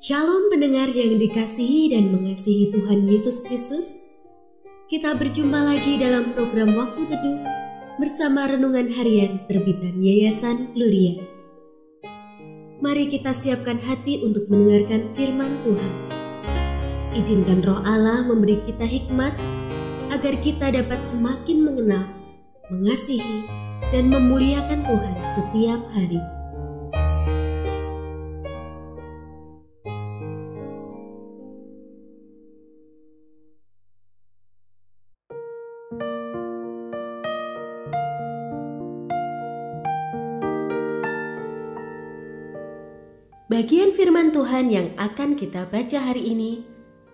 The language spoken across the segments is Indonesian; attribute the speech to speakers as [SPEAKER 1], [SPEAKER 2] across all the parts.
[SPEAKER 1] Shalom pendengar yang dikasihi dan mengasihi Tuhan Yesus Kristus. Kita berjumpa lagi dalam program Waktu Teduh bersama Renungan Harian terbitan Yayasan Gloria. Mari kita siapkan hati untuk mendengarkan firman Tuhan. Izinkan Roh Allah memberi kita hikmat agar kita dapat semakin mengenal, mengasihi, dan memuliakan Tuhan setiap hari. Bagian firman Tuhan yang akan kita baca hari ini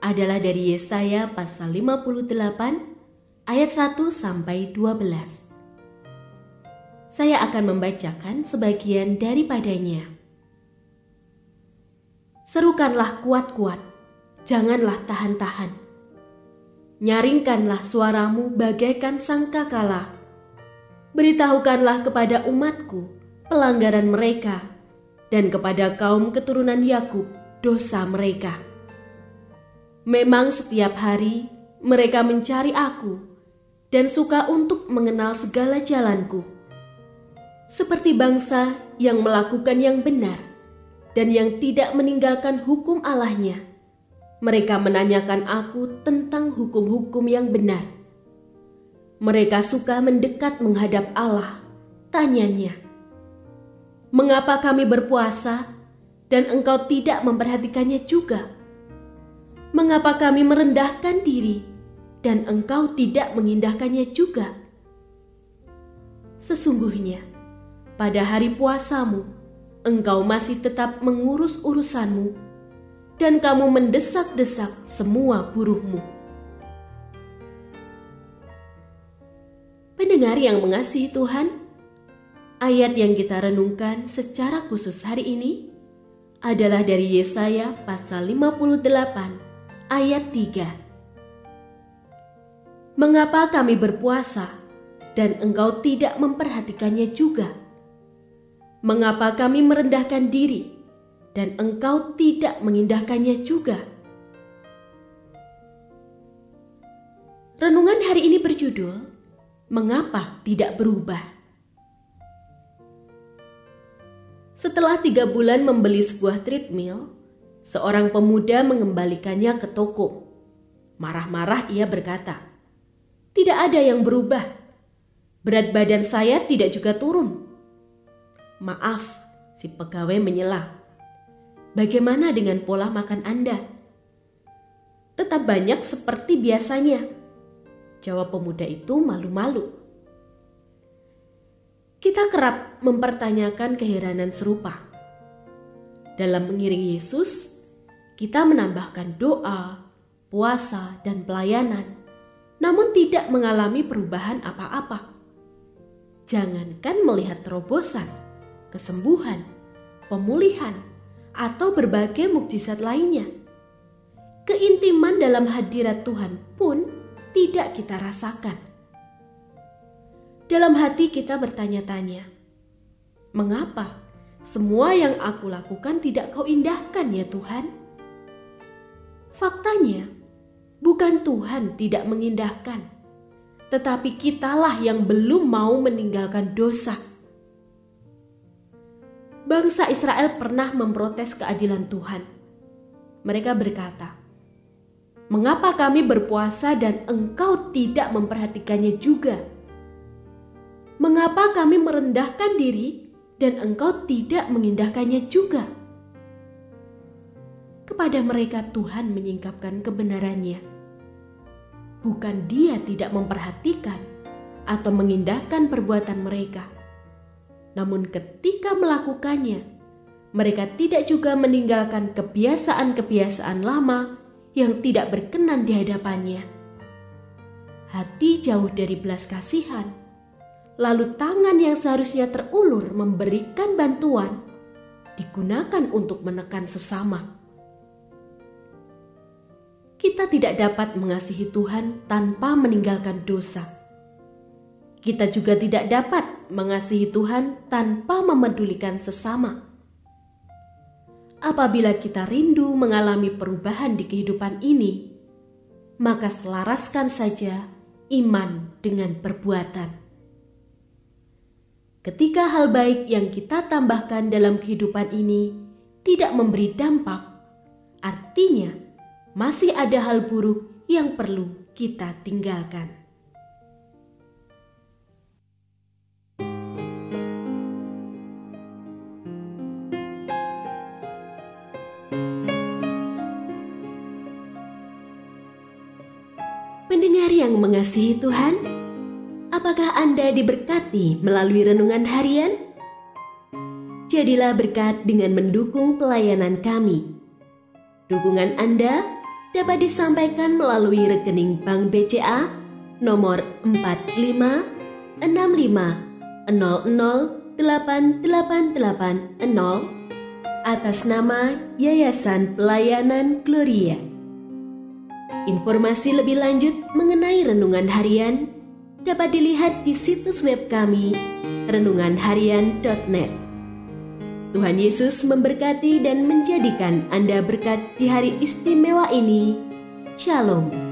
[SPEAKER 1] adalah dari Yesaya pasal 58 ayat 1 sampai 12. Saya akan membacakan sebagian daripadanya. Serukanlah kuat-kuat, janganlah tahan-tahan. Nyaringkanlah suaramu bagaikan sangkakala. Beritahukanlah kepada umatku pelanggaran mereka, dan kepada kaum keturunan Yakub dosa mereka. Memang setiap hari mereka mencari aku dan suka untuk mengenal segala jalanku. Seperti bangsa yang melakukan yang benar dan yang tidak meninggalkan hukum Allahnya, mereka menanyakan aku tentang hukum-hukum yang benar. Mereka suka mendekat menghadap Allah, tanyanya, "Mengapa kami berpuasa dan engkau tidak memperhatikannya juga? Mengapa kami merendahkan diri dan engkau tidak mengindahkannya juga?" Sesungguhnya, pada hari puasamu, engkau masih tetap mengurus urusanmu dan kamu mendesak-desak semua buruhmu. Pendengar yang mengasihi Tuhan, ayat yang kita renungkan secara khusus hari ini adalah dari Yesaya pasal 58 ayat 3. Mengapa kami berpuasa dan engkau tidak memperhatikannya juga? Mengapa kami merendahkan diri dan engkau tidak mengindahkannya juga? Renungan hari ini berjudul, Mengapa Tidak Berubah? Setelah 3 bulan membeli sebuah treadmill, seorang pemuda mengembalikannya ke toko. Marah-marah ia berkata, "Tidak ada yang berubah. Berat badan saya tidak juga turun." "Maaf," si pegawai menyela. "Bagaimana dengan pola makan Anda?" "Tetap banyak seperti biasanya," jawab pemuda itu malu-malu. Kita kerap mempertanyakan keheranan serupa. Dalam mengiring Yesus, kita menambahkan doa, puasa, dan pelayanan, namun tidak mengalami perubahan apa-apa. Jangankan melihat terobosan, kesembuhan, pemulihan, atau berbagai mukjizat lainnya. Keintiman dalam hadirat Tuhan pun tidak kita rasakan. Dalam hati kita bertanya-tanya, mengapa semua yang aku lakukan tidak kau indahkan ya Tuhan? Faktanya, bukan Tuhan tidak mengindahkan, tetapi kitalah yang belum mau meninggalkan dosa. Bangsa Israel pernah memprotes keadilan Tuhan. Mereka berkata, "Mengapa kami berpuasa dan engkau tidak memperhatikannya juga? Mengapa kami merendahkan diri dan engkau tidak mengindahkannya juga?" Kepada mereka Tuhan menyingkapkan kebenarannya. Bukan Dia tidak memperhatikan atau mengindahkan perbuatan mereka. Namun ketika melakukannya, mereka tidak juga meninggalkan kebiasaan-kebiasaan lama yang tidak berkenan di hadapannya. Hati jauh dari belas kasihan, lalu tangan yang seharusnya terulur memberikan bantuan digunakan untuk menekan sesama. Kita tidak dapat mengasihi Tuhan tanpa meninggalkan dosa. Kita juga tidak dapat mengasihi Tuhan tanpa memedulikan sesama. apabila kita rindu mengalami perubahan di kehidupan ini, maka selaraskan saja iman dengan perbuatan. Ketika hal baik yang kita tambahkan dalam kehidupan ini tidak memberi dampak, artinya masih ada hal buruk yang perlu kita tinggalkan. Pendengar yang mengasihi Tuhan, apakah Anda diberkati melalui renungan harian? Jadilah berkat dengan mendukung pelayanan kami. Dukungan Anda dapat disampaikan melalui rekening Bank BCA nomor 4565008880 atas nama Yayasan Pelayanan Gloria. Informasi lebih lanjut mengenai renungan harian dapat dilihat di situs web kami renunganharian.net. Tuhan Yesus memberkati dan menjadikan Anda berkat di hari istimewa ini. Shalom.